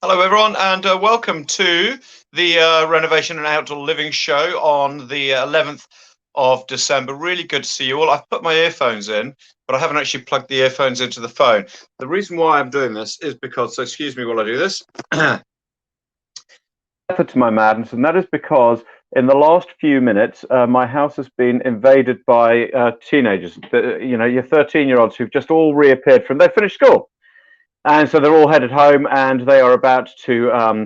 Hello, everyone, and welcome to the Renovation and Outdoor Living Show on the 11th of December. Really good to see you all. I've put my earphones in, but I haven't actually plugged the earphones into the phone. The reason why I'm doing this is because, so excuse me while I do this. Method to my madness, and that is because in the last few minutes, my house has been invaded by teenagers. Your 13-year-olds who've just all reappeared from they finished school. And so they're all headed home, and they are about to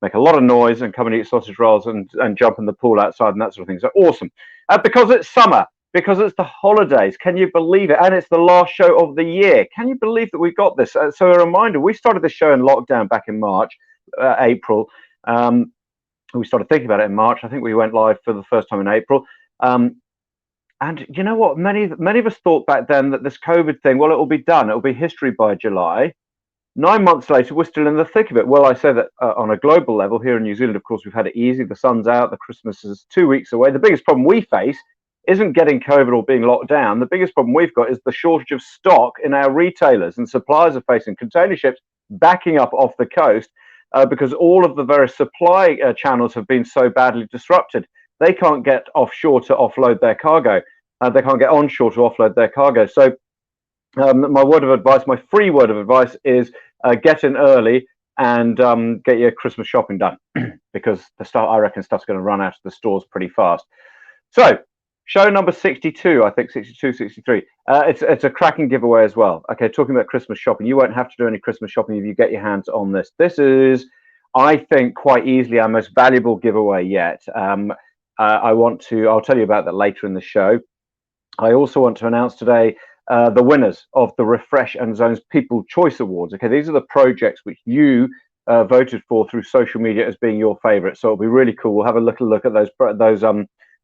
make a lot of noise and come and eat sausage rolls and jump in the pool outside and that sort of thing. So awesome, because it's summer, because it's the holidays. Can you believe it? And it's the last show of the year. Can you believe that we got this? So a reminder: we started the show in lockdown back in March, April. We started thinking about it in March. I think we went live for the first time in April. And you know what? Many of us thought back then that this COVID thing, well, it will be done. It will be history by July. 9 months later, we're still in the thick of it. Well, I say that on a global level. Here in New Zealand, of course, we've had it easy. The sun's out. The Christmas is 2 weeks away. The biggest problem we face isn't getting COVID or being locked down. The biggest problem we've got is the shortage of stock in our retailers, and suppliers are facing container ships backing up off the coast because all of the various supply channels have been so badly disrupted. They can't get offshore to offload their cargo. They can't get onshore to offload their cargo. So my word of advice, my free word of advice is get in early and get your Christmas shopping done because I reckon stuff's going to run out of the stores pretty fast. So show number 62, I think 62, 63. It's a cracking giveaway as well. Okay, talking about Christmas shopping, you won't have to do any Christmas shopping if you get your hands on this. This is, I think, quite easily our most valuable giveaway yet. I'll tell you about that later in the show. I also want to announce today the winners of the Refresh and Zones People Choice Awards. Okay, these are the projects which you voted for through social media as being your favorite. So it'll be really cool. We'll have a little look at those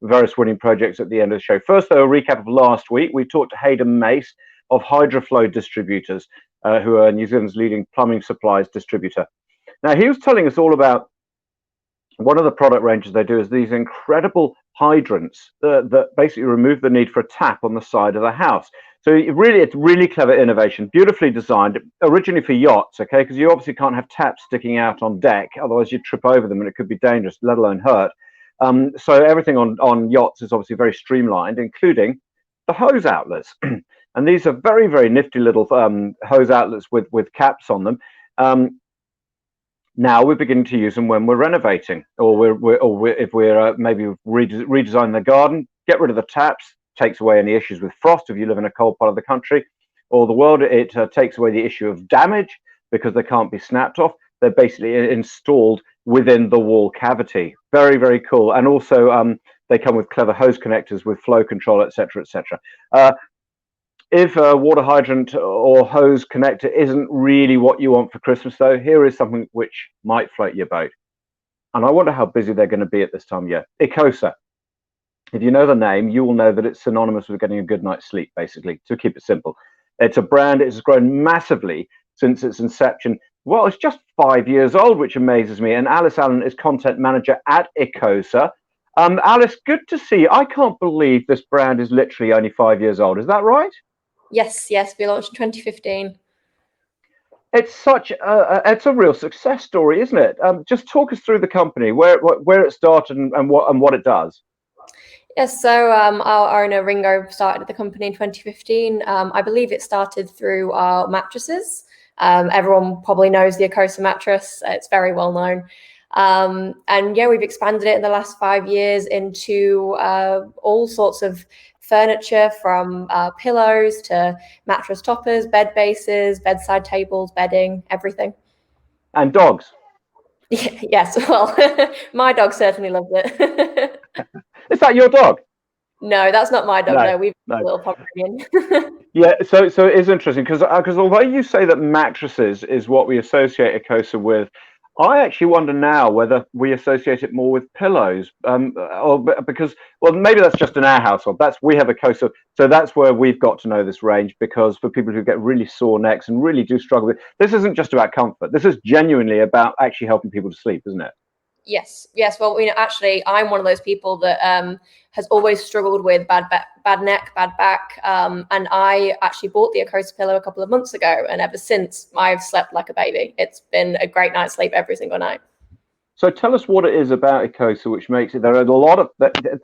various winning projects at the end of the show. First, though, a recap of last week. We talked to Hayden Mace of Hydroflow Distributors, who are New Zealand's leading plumbing supplies distributor. Now, he was telling us all about one of the product ranges they do is these incredible hydrants that basically remove the need for a tap on the side of the house. So it's really clever innovation, beautifully designed, originally for yachts, okay, because you obviously can't have taps sticking out on deck, otherwise you'd trip over them and it could be dangerous, let alone hurt. So everything on yachts is obviously very streamlined, including the hose outlets. And these are very, very nifty little hose outlets with caps on them. Now we're beginning to use them when we're renovating, or if we're maybe redesigning the garden. Get rid of the taps, takes away any issues with frost if you live in a cold part of the country or the world. It takes away the issue of damage because they can't be snapped off. They're basically installed within the wall cavity. Very, very cool. And also they come with clever hose connectors with flow control, etc., etc. If a water hydrant or hose connector isn't really what you want for Christmas, though, here is something which might float your boat. And I wonder how busy they're going to be at this time of year. Ecosa. If you know the name, you will know that it's synonymous with getting a good night's sleep, basically, to keep it simple. It's a brand. It's grown massively since its inception. Well, it's just 5 years old, which amazes me. And Alice Allen is content manager at Ecosa. Alice, good to see you. I can't believe this brand is literally only 5 years old. Is that right? Yes, we launched in 2015. It's it's a real success story, isn't it? Just talk us through the company, where it started and what it does. Yes, so our owner Ringo started the company in 2015. I believe it started through our mattresses. Everyone probably knows the Ecosa mattress. It's very well known. And yeah, we've expanded it in the last 5 years into all sorts of furniture, from pillows to mattress toppers, bed bases, bedside tables, bedding, everything. And dogs. Yes, well, my dog certainly loved it. Is that your dog? No, that's not my dog. No, we've got a little Pomeranian. Yeah, so it is interesting because although you say that mattresses is what we associate Ecosa with, I actually wonder now whether we associate it more with pillows, or because, well, maybe that's just in our household. We have Ecosa, so that's where we've got to know this range, because for people who get really sore necks and really do struggle with, this isn't just about comfort. This is genuinely about actually helping people to sleep, isn't it? Yes, yes. Well, actually, I'm one of those people that has always struggled with bad neck, bad back, and I actually bought the Ecosa pillow a couple of months ago, and ever since I've slept like a baby. It's been a great night's sleep every single night. So tell us what it is about Ecosa which makes it. There are a lot of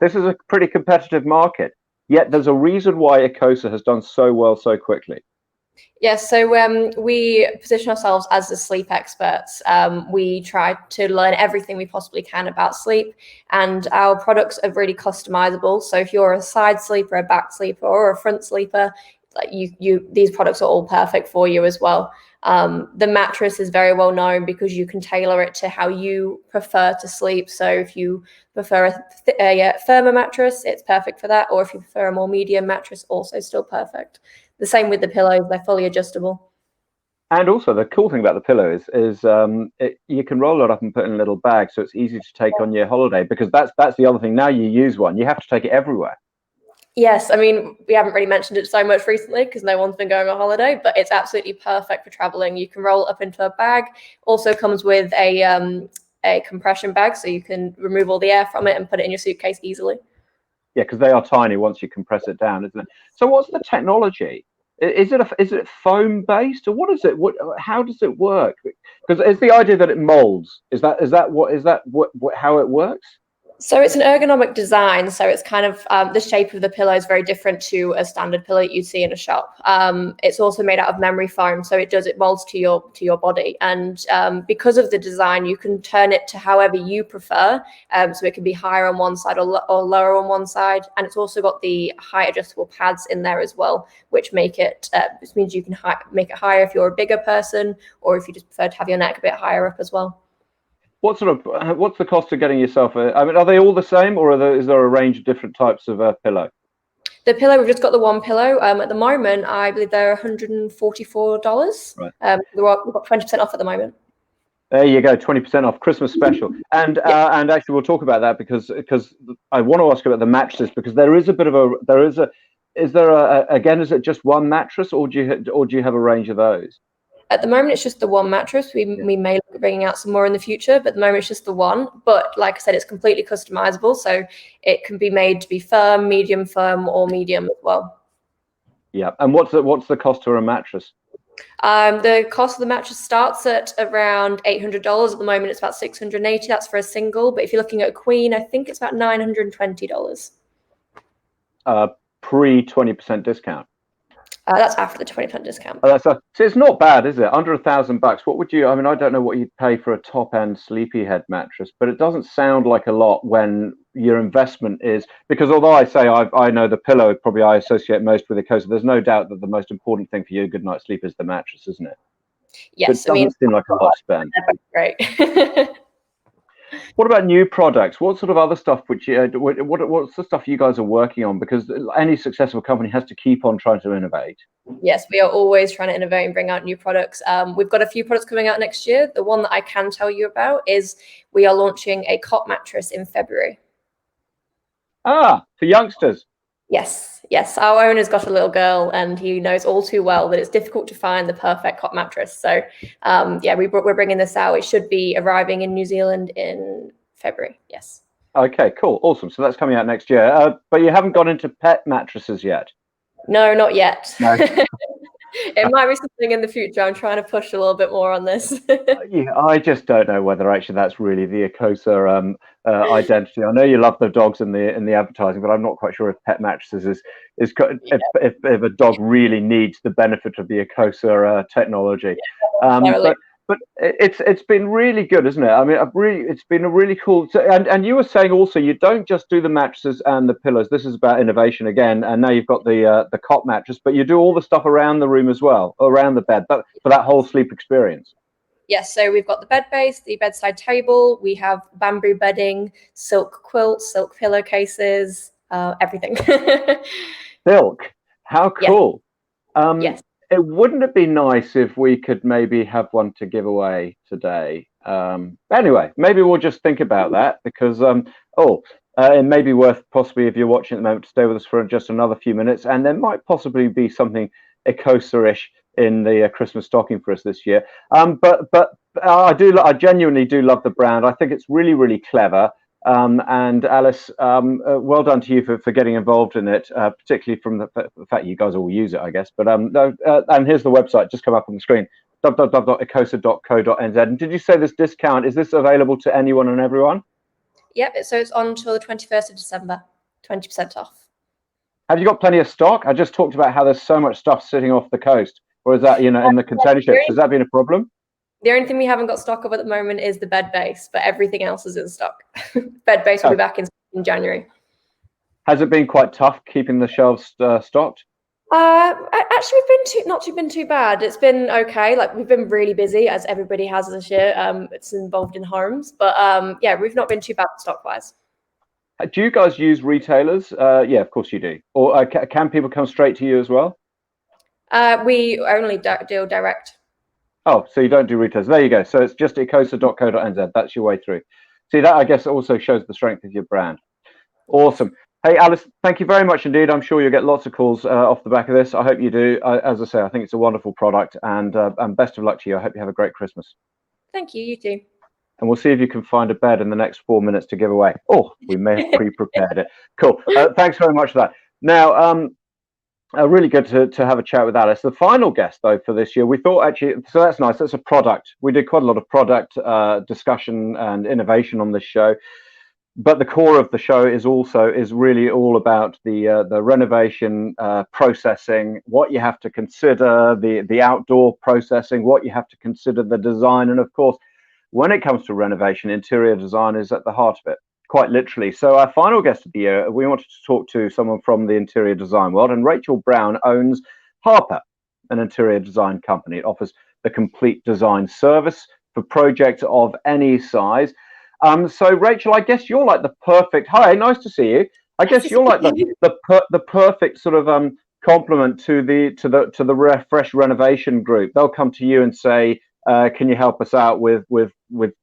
this is a pretty competitive market, yet there's a reason why Ecosa has done so well so quickly. Yes, so we position ourselves as the sleep experts. We try to learn everything we possibly can about sleep, and our products are really customizable. So if you're a side sleeper, a back sleeper, or a front sleeper, like these products are all perfect for you as well. The mattress is very well known because you can tailor it to how you prefer to sleep. So if you prefer a firmer mattress, it's perfect for that. Or if you prefer a more medium mattress, also still perfect. The same with the pillows, they're fully adjustable. And also the cool thing about the pillow is you can roll it up and put it in a little bag, so it's easy to take on your holiday, because that's the other thing. Now you use one, you have to take it everywhere. Yes, I mean, we haven't really mentioned it so much recently because no one's been going on holiday, but it's absolutely perfect for traveling. You can roll it up into a bag. Also comes with a compression bag, so you can remove all the air from it and put it in your suitcase easily. Yeah, because they are tiny once you compress it down, isn't it? So what's the technology? Is it foam based, or what is it? How does it work? Because it's the idea that it molds. Is that how it works? So it's an ergonomic design. So it's kind of the shape of the pillow is very different to a standard pillow you'd see in a shop. It's also made out of memory foam, so it molds to your body. And because of the design, you can turn it to however you prefer. So it can be higher on one side or lower on one side. And it's also got the height adjustable pads in there as well, which make it which means you can make it higher if you're a bigger person, or if you just prefer to have your neck a bit higher up as well. What's the cost of getting yourself I mean, are they all the same, or is there a range of different types of pillow? The pillow, we've just got the one pillow. At the moment, I believe they're $144. Right. We've got 20% off at the moment. There you go, 20% off, Christmas special. And and actually we'll talk about that because I want to ask about the mattresses, because there is a bit of is it just one mattress, or do you have a range of those? At the moment, it's just the one mattress. We may look at bringing out some more in the future, but at the moment, it's just the one. But like I said, it's completely customizable, so it can be made to be firm, or medium as well. Yeah, and what's the cost of a mattress? The cost of the mattress starts at around $800. At the moment, it's about $680. That's for a single. But if you're looking at a queen, I think it's about $920. Pre 20% discount. That's after the 20% discount. So it's not bad, is it? Under $1,000. What would you? I mean, I don't know what you'd pay for a top-end Sleepyhead mattress, but it doesn't sound like a lot when your investment is. Because although I say I know the pillow, probably I associate most with Ecosa, there's no doubt that the most important thing for your good night's sleep is the mattress, isn't it? Yes, it doesn't seem like a lot spent. Great. What about new products? What sort of other stuff what's the stuff you guys are working on? Because any successful company has to keep on trying to innovate. Yes, we are always trying to innovate and bring out new products. We've got a few products coming out next year. The one that I can tell you about is we are launching a cot mattress in February. For youngsters. Yes. Our owner's got a little girl, and he knows all too well that it's difficult to find the perfect cot mattress. So, we're bringing this out. It should be arriving in New Zealand in February. Yes. Okay, cool, awesome. So that's coming out next year. But you haven't gone into pet mattresses yet. No, not yet. No. It might be something in the future. I'm trying to push a little bit more on this. Yeah, I just don't know whether actually that's really the Ecosa identity. I know you love the dogs in the advertising, but I'm not quite sure if pet mattresses if a dog really needs the benefit of the Ecosa technology. But it's been really good, isn't it? I mean, it's been a really cool. And you were saying also you don't just do the mattresses and the pillows. This is about innovation again. And now you've got the cot mattress, but you do all the stuff around the room as well, around the bed, but for that whole sleep experience. Yes, so we've got the bed base, the bedside table. We have bamboo bedding, silk quilts, silk pillowcases, everything. Silk, how cool! Yes. Wouldn't it be nice if we could maybe have one to give away today? Anyway, maybe we'll just think about that, because it may be worth, possibly, if you're watching at the moment, to stay with us for just another few minutes, and there might possibly be something Ecosa-ish in the Christmas stocking for us this year. But I genuinely do love the brand. I think it's really, really clever. And Alice, well done to you for getting involved in it, particularly from the fact you guys all use it, I guess. But no, and here's the website, just come up on the screen, www.ecosa.co.nz. And did you say this discount, is this available to anyone and everyone? Yep, so it's on until the 21st of December, 20% off. Have you got plenty of stock? I just talked about how there's so much stuff sitting off the coast, or is that, in the container ships? Has that been a problem? The only thing we haven't got stock of at the moment is the bed base, but everything else is in stock. Bed base will be back in January. Has it been quite tough keeping the shelves stocked? Actually, we've been too bad. It's been okay. Like, we've been really busy, as everybody has this year. It's involved in homes, but yeah, we've not been too bad stock wise. Do you guys use retailers? Yeah, of course you do. Or can people come straight to you as well? We only deal direct. Oh, so you don't do retailers. There you go. So it's just ecosa.co.nz. That's your way through. See, that I guess also shows the strength of your brand. Awesome. Hey, Alice, thank you very much indeed. I'm sure you'll get lots of calls off the back of this. I hope you do. As I say, I think it's a wonderful product, and best of luck to you. I hope you have a great Christmas. Thank you. You too. And we'll see if you can find a bed in the next 4 minutes to give away. Oh, we may have pre-prepared it. Cool. Thanks very much for that. Now, really good to have a chat with Alice. The final guest, though, for this year, we thought actually, so that's nice. That's a product. We did quite a lot of product discussion and innovation on this show. But the core of the show is really all about the renovation processing, what you have to consider, the outdoor processing, what you have to consider, the design, and of course, when it comes to renovation, interior design is at the heart of it, quite literally. So our final guest of the year, we wanted to talk to someone from the interior design world, and Rachel Brown owns Harper, an interior design company. It offers the complete design service for projects of any size. So Rachel, I guess you're like the perfect. Hi, nice to see you. I guess you're like the perfect sort of complement to the Refresh renovation group. They'll come to you and say, can you help us out with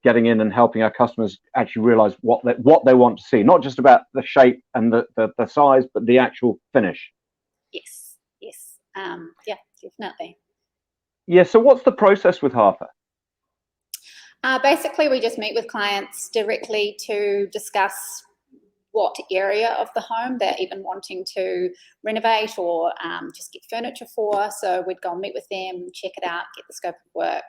getting in and helping our customers actually realize what they want to see, not just about the shape and the size, but the actual finish. Yes. Yeah, definitely. Yeah. So what's the process with Harper? Basically, we just meet with clients directly to discuss what area of the home they're even wanting to renovate or just get furniture for. So we'd go and meet with them, check it out, get the scope of work,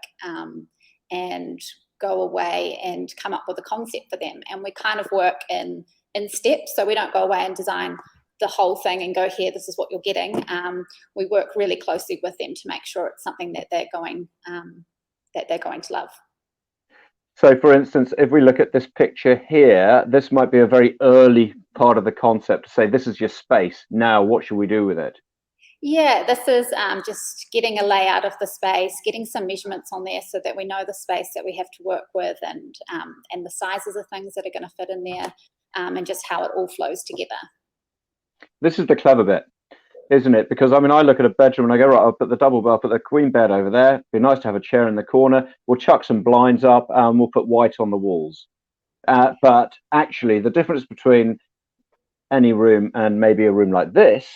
and go away and come up with a concept for them. And we kind of work in steps. So we don't go away and design the whole thing and go, here, this is what you're getting. We work really closely with them to make sure it's something that they're going to love. So, for instance, if we look at this picture here, this might be a very early part of the concept to say, this is your space. Now, what should we do with it? Yeah, this is just getting a layout of the space, getting some measurements on there so that we know the space that we have to work with and the sizes of things that are going to fit in there and just how it all flows together. This is the clever bit, isn't it? Because I mean, I look at a bedroom and I go, right, I'll put the double bed, I'll put the queen bed over there. It'd be nice to have a chair in the corner. We'll chuck some blinds up and we'll put white on the walls. But actually, the difference between any room and maybe a room like this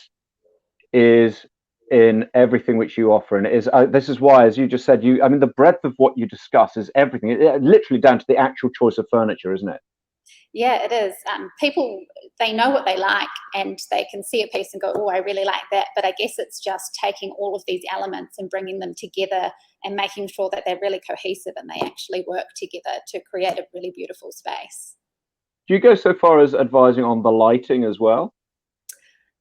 is in everything which you offer. And it is this is why, as you just said, I mean, the breadth of what you discuss is everything, literally down to the actual choice of furniture, isn't it? Yeah, it is. People, they know what they like and they can see a piece and go, oh, I really like that. But I guess it's just taking all of these elements and bringing them together and making sure that they're really cohesive and they actually work together to create a really beautiful space. Do you go so far as advising on the lighting as well?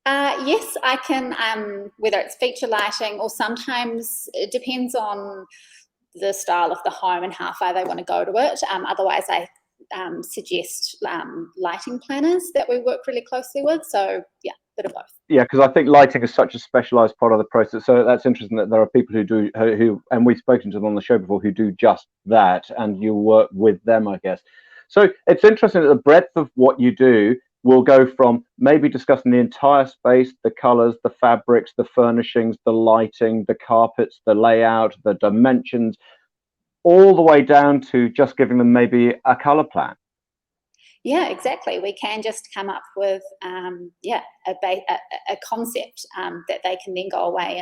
Yes, I can, whether it's feature lighting or sometimes it depends on the style of the home and how far they want to go to it. Otherwise, I suggest lighting planners that we work really closely with. So yeah, bit of both. Yeah, because I think lighting is such a specialized part of the process. So that's interesting that there are people who and we've spoken to them on the show before, who do just that, and you work with them, I guess. So it's interesting that the breadth of what you do will go from maybe discussing the entire space, the colors, the fabrics, the furnishings, the lighting, the carpets, the layout, the dimensions, all the way down to just giving them maybe a color plan. Yeah, exactly. We can just come up with a concept that they can then go away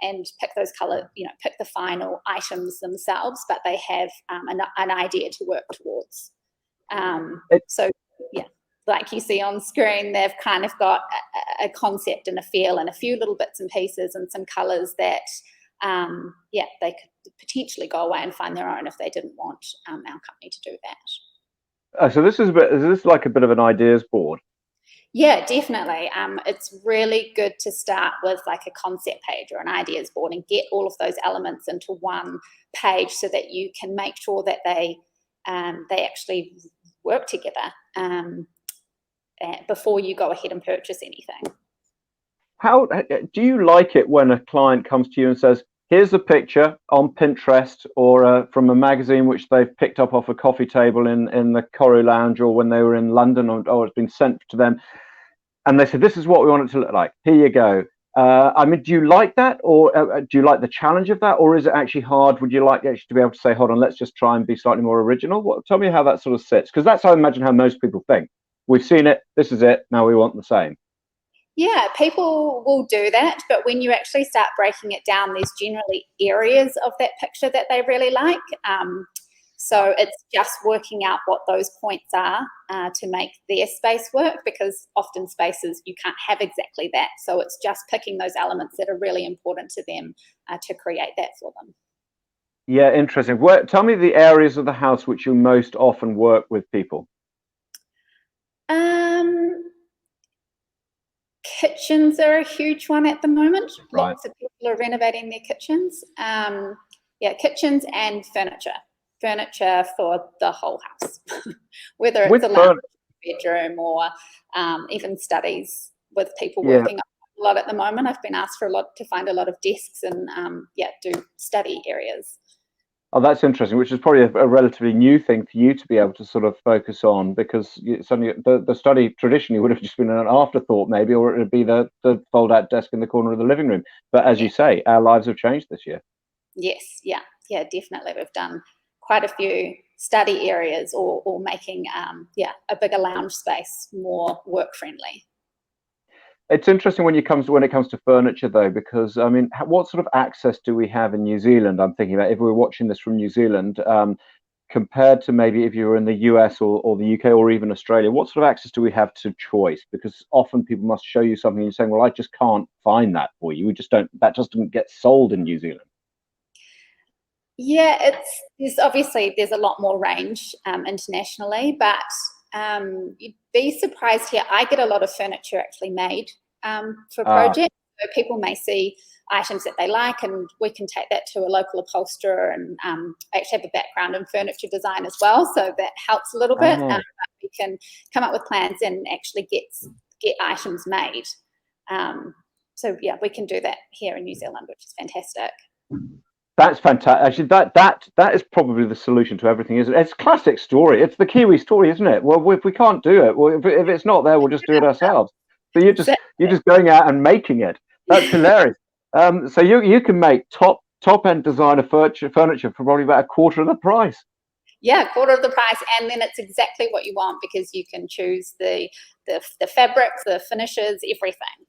and pick those color, pick the final items themselves, but they have an idea to work towards. So yeah, like you see on screen, they've kind of got a concept and a feel and a few little bits and pieces and some colors that they could potentially go away and find their own if they didn't want our company to do that. So is this like a bit of an ideas board? Yeah, definitely. It's really good to start with like a concept page or an ideas board and get all of those elements into one page so that you can make sure that they actually work together before you go ahead and purchase anything. How do you like it when a client comes to you and says, here's a picture on Pinterest or from a magazine which they've picked up off a coffee table in the Koru Lounge, or when they were in London, or it's been sent to them, and they said, this is what we want it to look like. Here you go. I mean, do you like that, or do you like the challenge of that, or is it actually hard? Would you like actually to be able to say, hold on, let's just try and be slightly more original? Tell me how that sort of sits, because that's, I imagine, how most people think. We've seen it. This is it. Now we want the same. Yeah, people will do that, but when you actually start breaking it down, there's generally areas of that picture that they really like. So it's just working out what those points are to make their space work, because often spaces you can't have exactly that. So it's just picking those elements that are really important to them to create that for them. Yeah, interesting. Tell me the areas of the house which you most often work with people. Kitchens are a huge one at the moment. Right. Lots of people are renovating their kitchens. Kitchens and furniture. Furniture for the whole house, whether it's a lounge, bedroom, or even studies, with people working a lot at the moment. I've been asked to find a lot of desks and do study areas. Oh, that's interesting, which is probably a relatively new thing for you to be able to sort of focus on, because suddenly the study traditionally would have just been an afterthought maybe, or it would be the fold-out desk in the corner of the living room. But as you say, our lives have changed this year. Yes, yeah, definitely. We've done quite a few study areas or making a bigger lounge space more work-friendly. It's interesting when it comes to furniture, though, because I mean, what sort of access do we have in New Zealand? I'm thinking about if we were watching this from New Zealand, compared to maybe if you were in the US or the UK or even Australia. What sort of access do we have to choice? Because often people must show you something and you're saying, well, I just can't find that for you. That just doesn't get sold in New Zealand. Yeah, there's a lot more range internationally, but you'd be surprised here. I get a lot of furniture actually made for projects. So people may see items that they like, and we can take that to a local upholsterer, and actually have a background in furniture design as well, so that helps a little bit. But we can come up with plans and actually get items made. So yeah, we can do that here in New Zealand, which is fantastic. That's fantastic. Actually, that is probably the solution to everything, isn't it? It's a classic story. It's the Kiwi story, isn't it? Well, if we can't do it, well, if it's not there, we'll just do it ourselves. So you're just going out and making it. That's hilarious. So you can make top end designer furniture for probably about a quarter of the price. Yeah, quarter of the price, and then it's exactly what you want, because you can choose the fabrics, the finishes, everything.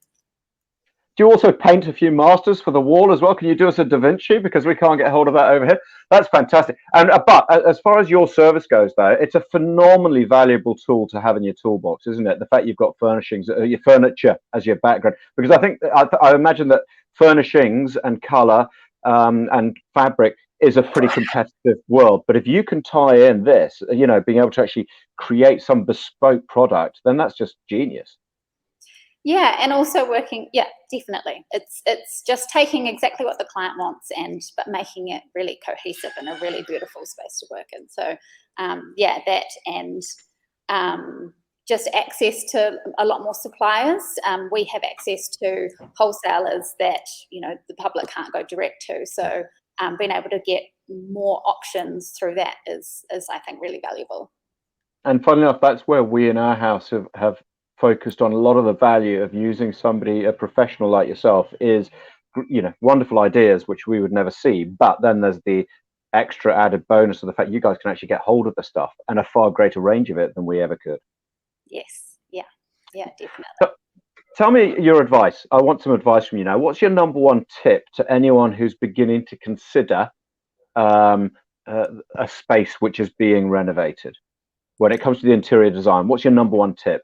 Do you also paint a few masters for the wall as well? Can you do us a Da Vinci, because we can't get hold of that over here? That's fantastic. And but as far as your service goes, though, it's a phenomenally valuable tool to have in your toolbox, isn't it? The fact you've got your furniture as your background, because I think I imagine that furnishings and color and fabric is a pretty competitive world. But if you can tie in this, being able to actually create some bespoke product, then that's just genius. Yeah, and also working, definitely. It's just taking exactly what the client wants but making it really cohesive and a really beautiful space to work in. So that, and just access to a lot more suppliers. We have access to wholesalers that the public can't go direct to. So being able to get more options through that is I think really valuable. And funnily enough, that's where we in our house have focused on a lot of the value of using a professional like yourself, is wonderful ideas which we would never see, but then there's the extra added bonus of the fact you guys can actually get hold of the stuff and a far greater range of it than we ever could. Yes. Yeah, definitely. Tell me your advice. I want some advice from you now. What's your number one tip to anyone who's beginning to consider a space which is being renovated when it comes to the interior design? What's your number one tip?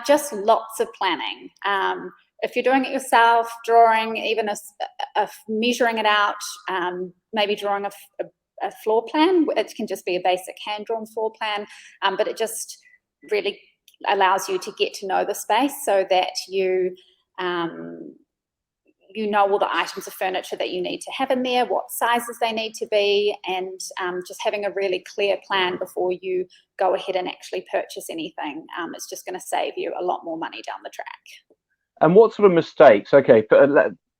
Just lots of planning. If you're doing it yourself, drawing, even measuring it out, maybe drawing a floor plan. It can just be a basic hand-drawn floor plan, but it just really allows you to get to know the space so that you know all the items of furniture that you need to have in there, what sizes they need to be, and just having a really clear plan before you go ahead and actually purchase anything. It's just going to save you a lot more money down the track. And what sort of mistakes, okay,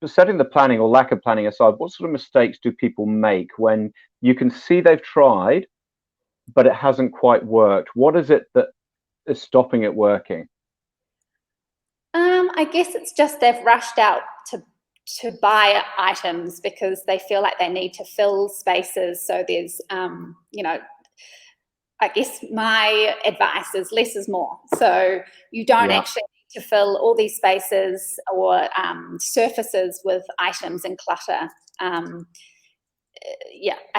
setting the planning or lack of planning aside, what sort of mistakes do people make when you can see they've tried, but it hasn't quite worked? What is it that is stopping it working? I guess it's just they've rushed out to buy items because they feel like they need to fill spaces. So there's, I guess my advice is less is more. So you don't actually need to fill all these spaces or surfaces with items and clutter. I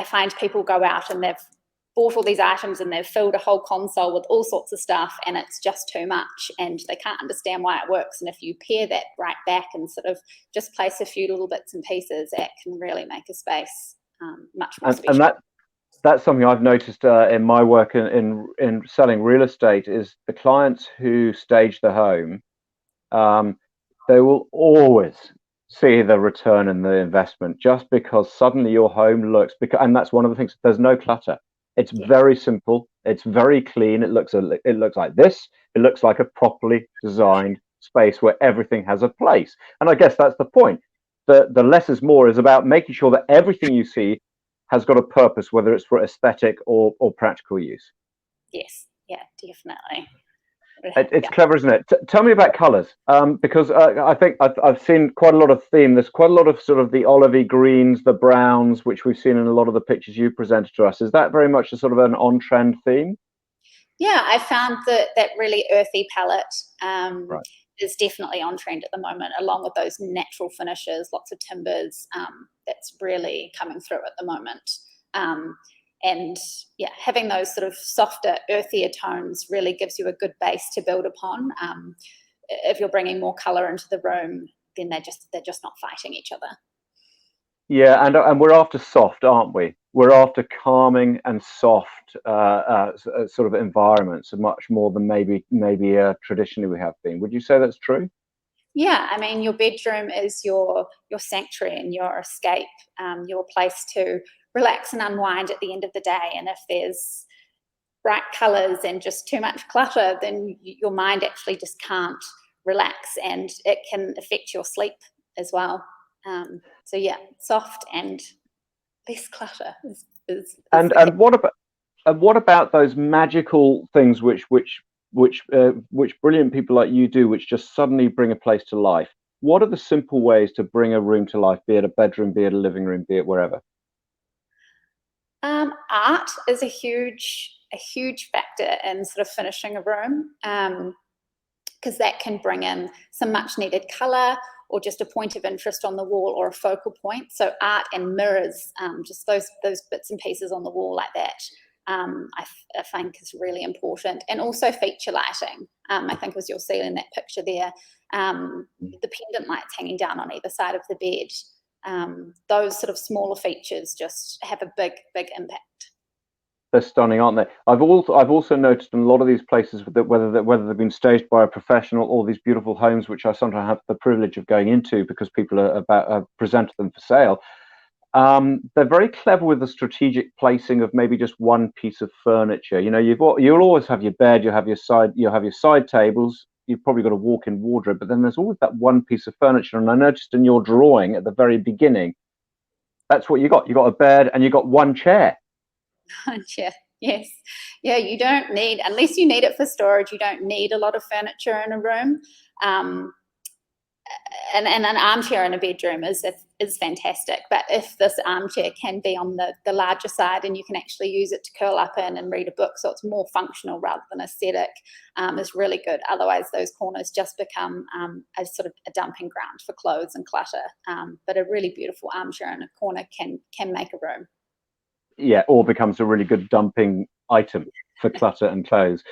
find people go out and they've bought all these items and they've filled a whole console with all sorts of stuff, and it's just too much and they can't understand why it works. And if you pare that right back and sort of just place a few little bits and pieces, that can really make a space much more special. And that's something I've noticed in my work in selling real estate, is the clients who stage the home, they will always see the return in the investment, just because suddenly your home looks, and that's one of the things, there's no clutter. It's very simple. It's very clean. It looks like this. It looks like a properly designed space where everything has a place. And I guess that's the point. The less is more is about making sure that everything you see has got a purpose, whether it's for aesthetic or practical use. Yes. Yeah, definitely. It's clever, isn't it? Tell me about colours, because I think I've seen quite a lot of theme. There's quite a lot of sort of the olivey greens, the browns, which we've seen in a lot of the pictures you presented to us. Is that very much a sort of an on-trend theme? Yeah, I found that really earthy palette is definitely on trend at the moment, along with those natural finishes, lots of timbers. That's really coming through at the moment. And yeah, having those sort of softer, earthier tones really gives you a good base to build upon. If you're bringing more colour into the room, then they're just not fighting each other. Yeah, and we're after soft, aren't we? We're after calming and soft sort of environments, much more than maybe traditionally we have been. Would you say that's true? Yeah, I mean, your bedroom is your sanctuary and your escape, your place to relax and unwind at the end of the day. And if there's bright colours and just too much clutter, then your mind actually just can't relax, and it can affect your sleep as well. So yeah, soft and less clutter is and what about those magical things which brilliant people like you do, which just suddenly bring a place to life? What are the simple ways to bring a room to life, be it a bedroom, be it a living room, be it wherever? Art is a huge factor in sort of finishing a room, because that can bring in some much needed colour or just a point of interest on the wall or a focal point. So art and mirrors, just those bits and pieces on the wall like that, I think is really important. And also feature lighting. I think as you'll see in that picture there, the pendant lights hanging down on either side of the bed. Those sort of smaller features just have a big impact. They're stunning, aren't they? I've also noticed in a lot of these places that whether they've been staged by a professional or these beautiful homes, which I sometimes have the privilege of going into because people are presented them for sale. They're very clever with the strategic placing of maybe just one piece of furniture. You know, you'll always have your bed, you'll have your side tables. You've probably got a walk-in wardrobe, but then there's always that one piece of furniture. And I noticed in your drawing at the very beginning, that's what you got. You got a bed and you got one chair. Yeah, yes. Yeah, you don't need, unless you need it for storage, you don't need a lot of furniture in a room. And an armchair in a bedroom is is fantastic. But if this armchair can be on the larger side and you can actually use it to curl up in and read a book, so it's more functional rather than aesthetic, is really good. Otherwise, those corners just become a sort of a dumping ground for clothes and clutter. But a really beautiful armchair in a corner can make a room. Yeah, or becomes a really good dumping item for clutter and clothes,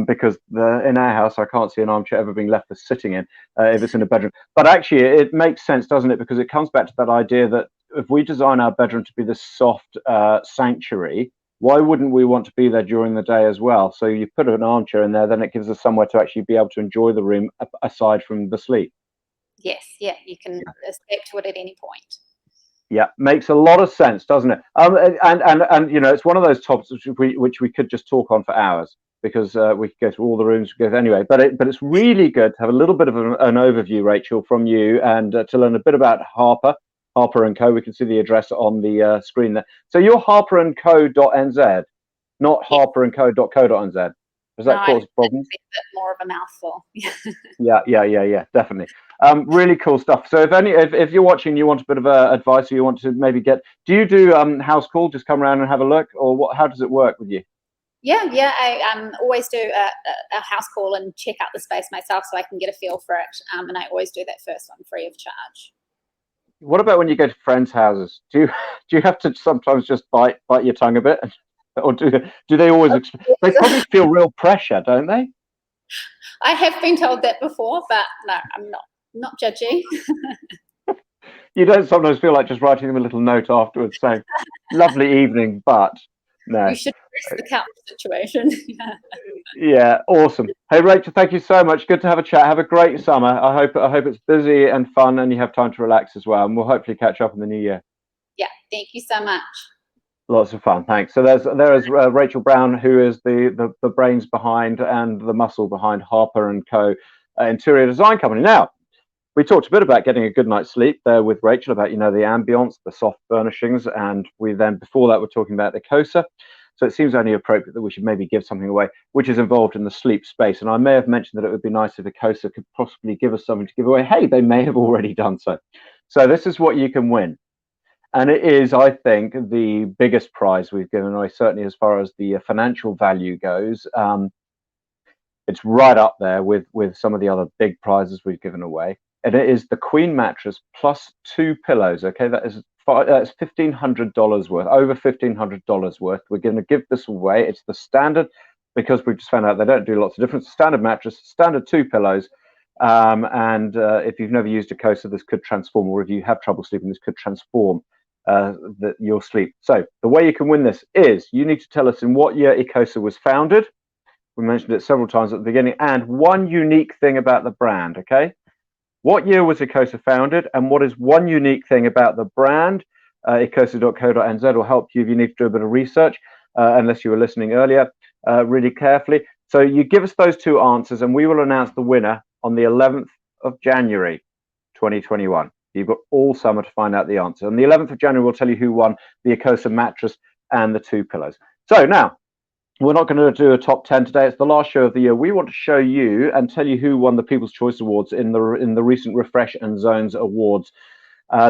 because in our house I can't see an armchair ever being left for sitting in if it's in a bedroom. But actually it makes sense, doesn't it, because it comes back to that idea that if we design our bedroom to be this soft sanctuary, why wouldn't we want to be there during the day as well? So you put an armchair in there, then it gives us somewhere to actually be able to enjoy the room aside from the sleep. Yes, yeah, you can escape to it at any point. Yeah, makes a lot of sense, doesn't it? And you know, it's one of those topics which we could just talk on for hours, because we could go through all the rooms anyway. But it's really good to have a little bit of an overview, Rachel, from you, and to learn a bit about Harper & Co. We can see the address on the screen there. So you're harperandco.nz, not harperandco.co.nz. Does that cause problems? It's a bit more of a mouthful. Yeah, definitely. Really cool stuff. So if you're watching, you want a bit of advice, or you want to maybe do you do house call, just come around and have a look, or what? How does it work with you? Yeah, I always do a house call and check out the space myself so I can get a feel for it. And I always do that first one free of charge. What about when you go to friends' houses? Do you have to sometimes just bite your tongue a bit, or do they always? They probably feel real pressure, don't they? I have been told that before, but no, I'm not judgy. You don't sometimes feel like just writing them a little note afterwards saying, "Lovely evening, but no." You should address the couch situation. Yeah, awesome. Hey, Rachel, thank you so much. Good to have a chat. Have a great summer. I hope it's busy and fun, and you have time to relax as well. And we'll hopefully catch up in the new year. Yeah, thank you so much. Lots of fun. Thanks. So there is Rachel Brown, who is the brains behind and the muscle behind Harper & Co. Interior design company. Now, we talked a bit about getting a good night's sleep there with Rachel, about, you know, the ambience, the soft furnishings, and we then, before that, we're talking about the Ecosa. So it seems only appropriate that we should maybe give something away which is involved in the sleep space. And I may have mentioned that it would be nice if Ecosa could possibly give us something to give away. Hey, they may have already done so. So this is what you can win. And it is, I think, the biggest prize we've given away, certainly as far as the financial value goes. It's right up there with some of the other big prizes we've given away. And it is the Queen mattress plus 2 pillows. Okay, that's $1,500 worth, over $1,500 worth. We're going to give this away. It's the standard, because we've just found out they don't do lots of difference. Standard mattress, standard 2 pillows. And if you've never used Ecosa, this could transform, or if you have trouble sleeping, this could transform your sleep. So the way you can win this is you need to tell us in what year Ecosa was founded. We mentioned it several times at the beginning, and one unique thing about the brand. Okay, what year was Ecosa founded, and what is one unique thing about the brand? Ecosa.co.nz will help you if you need to do a bit of research, unless you were listening earlier really carefully. So you give us those 2 answers, and we will announce the winner on the 11th of January 2021. You've got all summer to find out the answer. On the 11th of January, we'll tell you who won the Ecosa mattress and the 2 pillows. So now, we're not going to do a top 10 today. It's the last show of the year. We want to show you and tell you who won the People's Choice Awards in the recent Refresh and Zones Awards.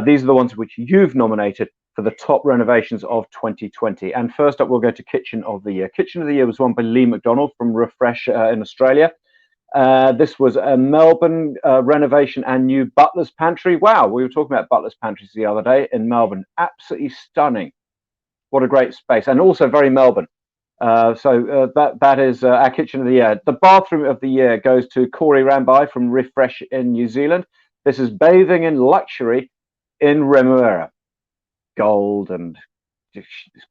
These are the ones which you've nominated for the top renovations of 2020. And first up, we'll go to Kitchen of the Year. Kitchen of the Year was won by Lee McDonald from Refresh in Australia. This was a Melbourne renovation and new butler's pantry. Wow, we were talking about butler's pantries the other day in Melbourne. Absolutely stunning. What a great space, and also very Melbourne. So that is our Kitchen of the Year. The Bathroom of the Year goes to Corey Rambai from Refresh in New Zealand. This is bathing in luxury in Remuera. Gold and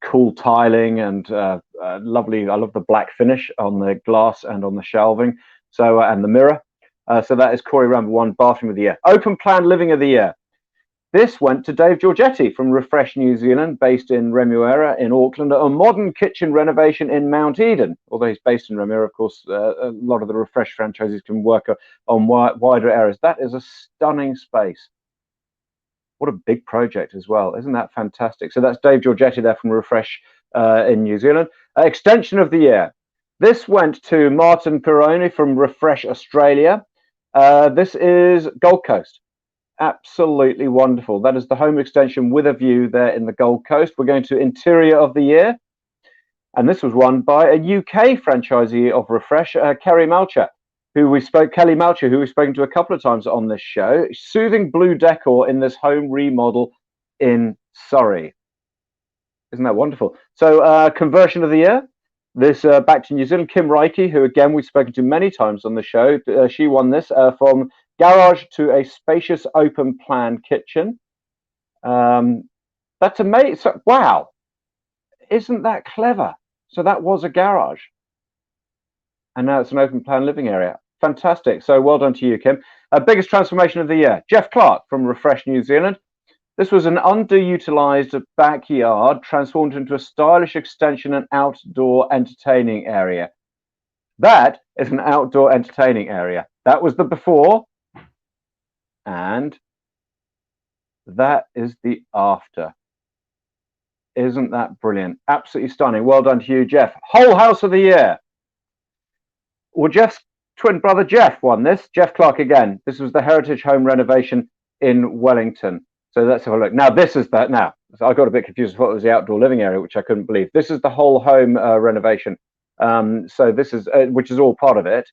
cool tiling and lovely. I love the black finish on the glass and on the shelving. So and the mirror. So that is Corey Rambai, one Bathroom of the Year. Open Plan Living of the Year. This went to Dave Giorgetti from Refresh New Zealand, based in Remuera in Auckland. A modern kitchen renovation in Mount Eden. Although he's based in Remuera, of course, a lot of the Refresh franchises can work on wider areas. That is a stunning space. What a big project as well. Isn't that fantastic? So that's Dave Giorgetti there from Refresh in New Zealand. Extension of the Year. This went to Martin Pironi from Refresh Australia. This is Gold Coast. Absolutely wonderful. That is the home extension with a view there in the Gold Coast. We're going to interior of the year. And this was won by a UK franchisee of Refresh, Kelly Malcher, who we've spoken to a couple of times on this show. Soothing blue decor in this home remodel in Surrey. Isn't that wonderful? So conversion of the year. This back to New Zealand, Kim Reiki, who again we've spoken to many times on the show. She won this from garage to a spacious open plan kitchen. That's amazing. So, wow, isn't that clever? So that was a garage, and now it's an open plan living area. Fantastic. So well done to you, Kim. Biggest transformation of the year, Jeff Clark from Refresh New Zealand. This was an underutilized backyard transformed into a stylish extension and outdoor entertaining area. That is an outdoor entertaining area. That was the before, and that is the after. Isn't that brilliant? Absolutely stunning. Well done to you, Jeff. Whole house of the year. Well, Jeff's twin brother Jeff won this. Jeff Clark again. This was the Heritage Home renovation in Wellington. So let's have a look. Now, this is that. Now, I got a bit confused. I thought it was the outdoor living area, which I couldn't believe. This is the whole home renovation. So this is, which is all part of it.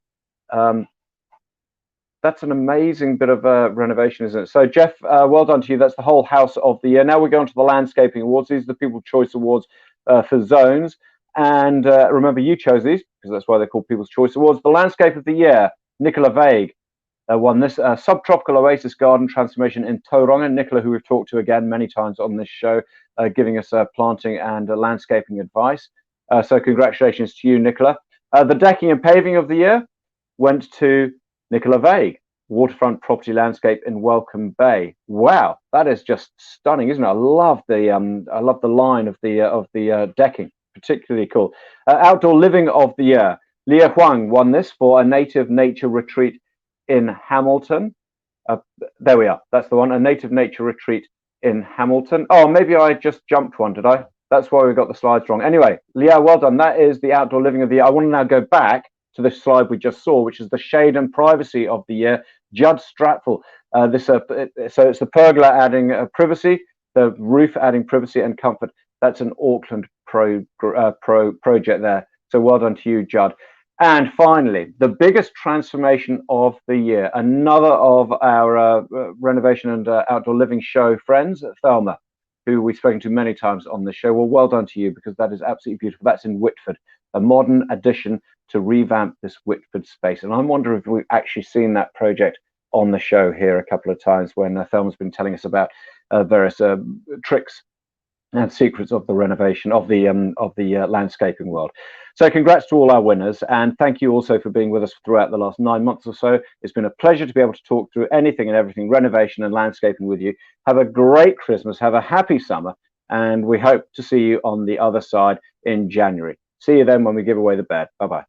That's an amazing bit of renovation, isn't it? So, Jeff, well done to you. That's the whole house of the year. Now we're going to the landscaping awards. These are the People's Choice Awards for zones. And remember, you chose these because that's why they're called People's Choice Awards. The landscape of the year, Nicola Vague won this subtropical oasis garden transformation in Tauranga. Nicola, who we've talked to again many times on this show, giving us planting and landscaping advice. So congratulations to you, Nicola. The decking and paving of the year went to Nicola Vague, waterfront property landscape in Welcome Bay. Wow, that is just stunning, isn't it? I love the line of the decking, particularly cool. Outdoor living of the year, Leah Huang won this for a native nature retreat in Hamilton. There we are. That's the one. A native nature retreat in Hamilton. Oh, maybe I just jumped one, did I? That's why we got the slides wrong. Anyway, Leah, well done. That is the outdoor living of the year. I want to now go back to the slide we just saw, which is the shade and privacy of the year. Judd Stratful. So it's the pergola adding privacy, the roof adding privacy and comfort. That's an Auckland project there. So well done to you, Judd. And finally, the biggest transformation of the year, another of our renovation and outdoor living show friends, Thelma, who we've spoken to many times on the show. Well, well done to you, because that is absolutely beautiful. That's in Whitford, a modern addition to revamp this Whitford space. And I'm wondering if we've actually seen that project on the show here a couple of times when Thelma's been telling us about various tricks and secrets of the renovation of the landscaping world. So congrats to all our winners, and thank you also for being with us throughout the last 9 months or so. It's been a pleasure to be able to talk through anything and everything renovation and landscaping with you. Have a great Christmas, have a happy summer, and we hope to see you on the other side in January. See you then when we give away the bed. Bye-bye.